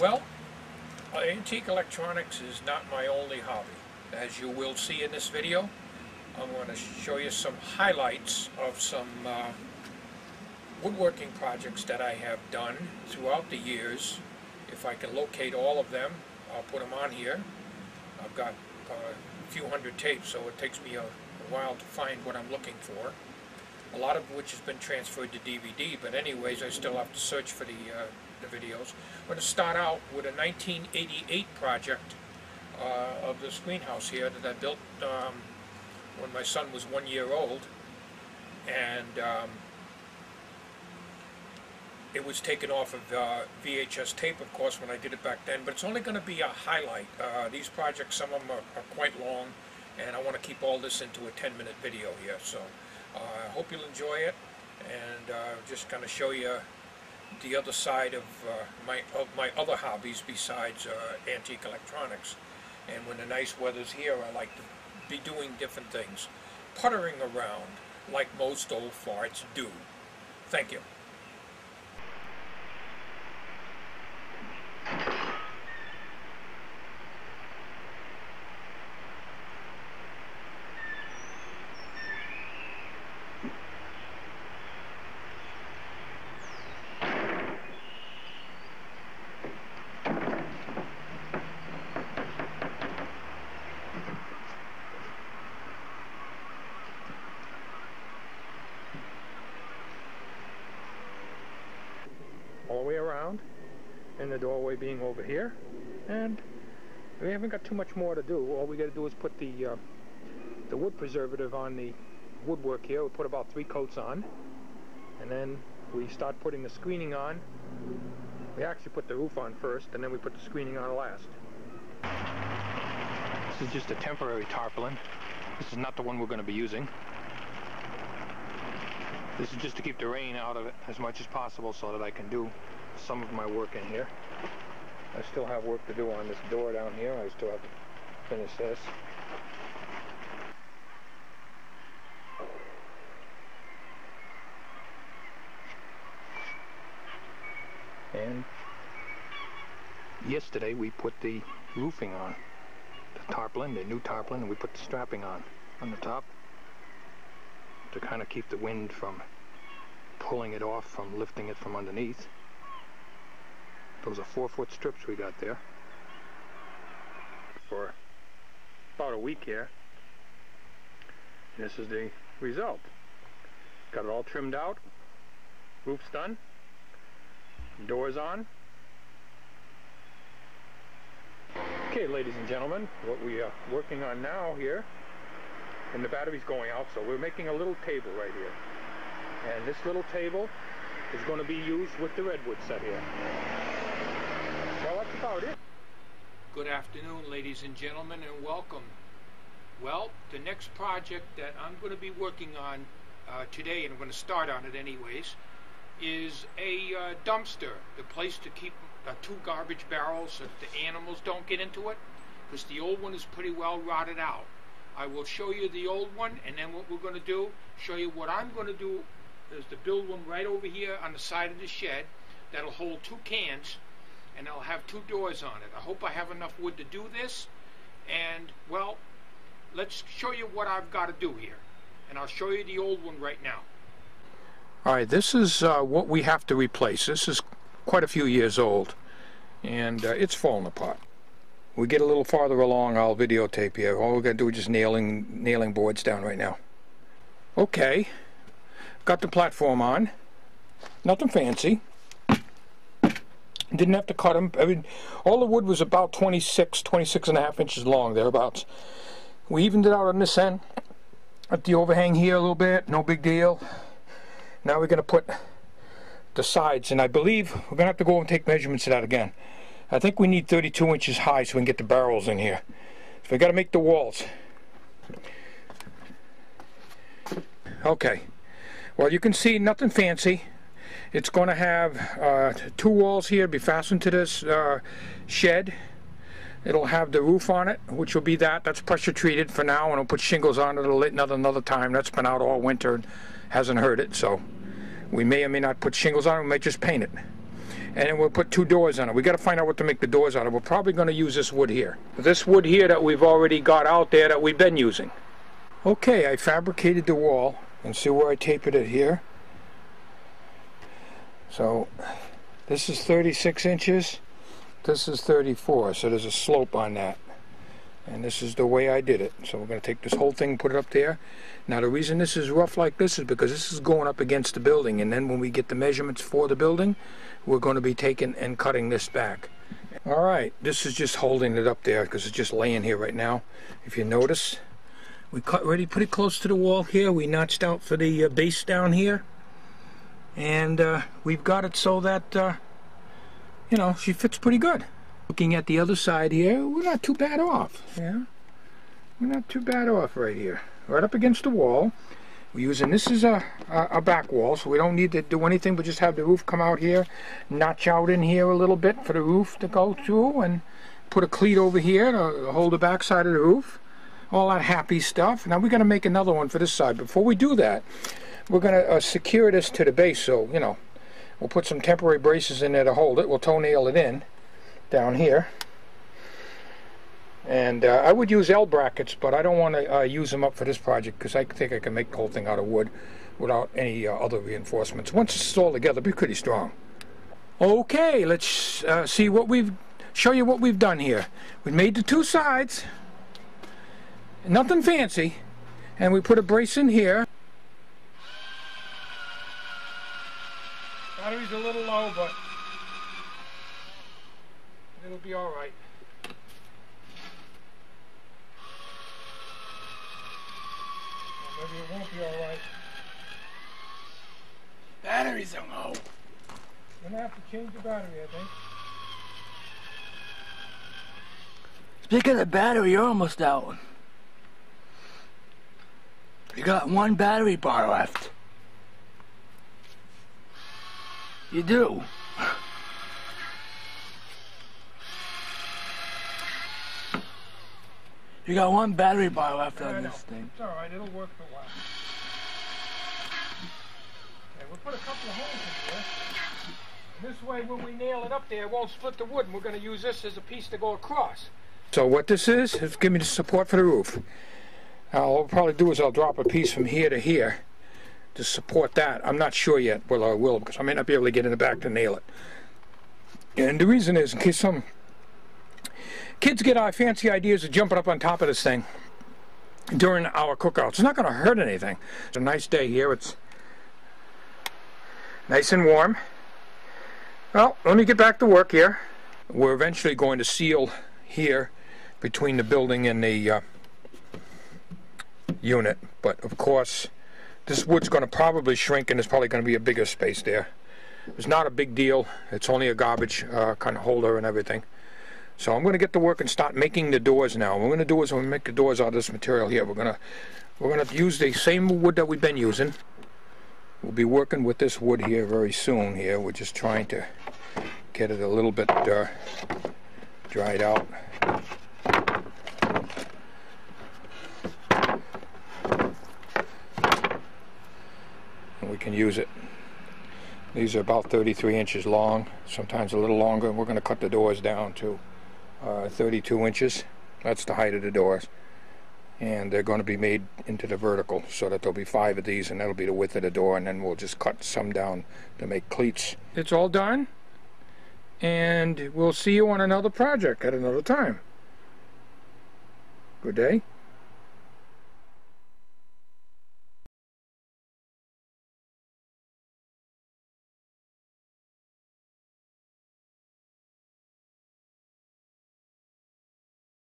Well, antique electronics is not my only hobby. As you will see in this video, I'm going to show you some highlights of some woodworking projects that I have done throughout the years. If I can locate all of them, I'll put them on here. I've got a few hundred tapes, so it takes me a while to find what I'm looking for. A lot of which has been transferred to DVD, but anyways, I still have to search for the videos. I'm going to start out with a 1988 project of this greenhouse here that I built when my son was 1 year old, and it was taken off of VHS tape, of course, when I did it back then, but it's only going to be a highlight. These projects, some of them are quite long, and I want to keep all this into a 10-minute video here, so I hope you'll enjoy it, and just kind of show you the other side of my other hobbies besides antique electronics. And when the nice weather's here, I like to be doing different things. Puttering around, like most old farts do. Thank you. All the way around, and the doorway being over here, and we haven't got too much more to do. All we got to do is put the wood preservative on the woodwork here. We put about 3 coats on, and then we start putting the screening on. We actually put the roof on first, and then we put the screening on last. This is just a temporary tarpaulin. This is not the one we're going to be using. This is just to keep the rain out of it as much as possible so that I can do some of my work in here. I still have work to do on this door down here. I still have to finish this. And yesterday we put the roofing on. The tarpaulin, the new tarpaulin, and we put the strapping on the top, to kind of keep the wind from pulling it off, from lifting it from underneath. Those are 4-foot strips we got there for about a week here. And this is the result. Got it all trimmed out, roof's done, doors on. Okay, ladies and gentlemen, what we are working on now here, and the battery's going out, so we're making a little table right here. And this little table is going to be used with the redwood set here. Well, that's about it. Good afternoon, ladies and gentlemen, and welcome. Well, the next project that I'm going to be working on today, and I'm going to start on it anyways, is a dumpster, the place to keep 2 garbage barrels so that the animals don't get into it, because the old one is pretty well rotted out. I will show you the old one, and then what we're going to do, show you what I'm going to do is to build one right over here on the side of the shed that'll hold 2 cans, and I'll have 2 doors on it. I hope I have enough wood to do this, and well, let's show you what I've got to do here, and I'll show you the old one right now. Alright, this is what we have to replace. This is quite a few years old, and it's falling apart. We get a little farther along, I'll videotape here. All we're going to do is just nailing boards down right now. Okay, got the platform on. Nothing fancy. Didn't have to cut them. I mean, all the wood was about 26 and a half inches long, thereabouts. We evened it out on this end, at the overhang here a little bit, no big deal. Now we're going to put the sides, and I believe we're going to have to go and take measurements of that again. I think we need 32 inches high so we can get the barrels in here. So we got to make the walls. Okay. Well, you can see nothing fancy. It's going to have 2 walls here, be fastened to this shed. It'll have the roof on it, which will be that's pressure treated for now, and I'll put shingles on it another time. That's been out all winter and hasn't hurt it, so we may or may not put shingles on it. We might just paint it. and then we'll put 2 doors on it. We got to find out what to make the doors out of. We're probably going to use this wood here. This wood here that we've already got out there that we've been using. Okay, I fabricated the wall, and see where I tapered it here. So this is 36 inches, this is 34, so there's a slope on that. And this is the way I did it. So we're going to take this whole thing and put it up there. Now the reason this is rough like this is because this is going up against the building, and then when we get the measurements for the building, we're going to be taking and cutting this back. Alright, this is just holding it up there because it's just laying here right now. If you notice, we cut ready pretty close to the wall here. We notched out for the base down here. And we've got it so that, you know, she fits pretty good. Looking at the other side here, we're not too bad off. Yeah, we're not too bad off right here. Right up against the wall. We're using, this is a back wall, so we don't need to do anything but just have the roof come out here, notch out in here a little bit for the roof to go through, and put a cleat over here to hold the back side of the roof. All that happy stuff. Now we're going to make another one for this side. Before we do that, we're going to secure this to the base, so, you know, we'll put some temporary braces in there to hold it. We'll toenail it in down here. And I would use L brackets, but I don't want to use them up for this project because I think I can make the whole thing out of wood without any other reinforcements. Once it's all together, it'll be pretty strong. Okay, let's see what show you what we've done here. We made the 2 sides. Nothing fancy, and we put a brace in here. Battery's a little low, but it'll be all right. Well, maybe it won't be all right. Batteries are low. We're gonna have to change the battery, I think. Speaking of battery, you're almost out. You got 1 battery bar left. You do. You got 1 battery bar left on this thing. It's alright, it'll work for a while. Okay, we'll put a couple of holes in here. And this way, when we nail it up there, it won't split the wood, and we're going to use this as a piece to go across. So what this is give me the support for the roof. Now, what I'll probably do is I'll drop a piece from here to here to support that. I'm not sure yet whether I will, because I may not be able to get in the back to nail it. And the reason is, in case some kids get our fancy ideas of jumping up on top of this thing during our cookouts. It's not going to hurt anything. It's a nice day here. It's nice and warm. Well, let me get back to work here. We're eventually going to seal here between the building and the unit, but of course this wood's going to probably shrink, and there's probably going to be a bigger space there. It's not a big deal. It's only a garbage kind of holder and everything. So I'm going to get to work and start making the doors now. What we're going to do is when we make the doors out of this material here, we're going to use the same wood that we've been using. We'll be working with this wood here very soon here. We're just trying to get it a little bit dried out. And we can use it. These are about 33 inches long, sometimes a little longer. We're going to cut the doors down to 32 inches. That's the height of the doors. And they're going to be made into the vertical so that there'll be 5 of these, and that'll be the width of the door, and then we'll just cut some down to make cleats. It's all done, and we'll see you on another project at another time. Good day.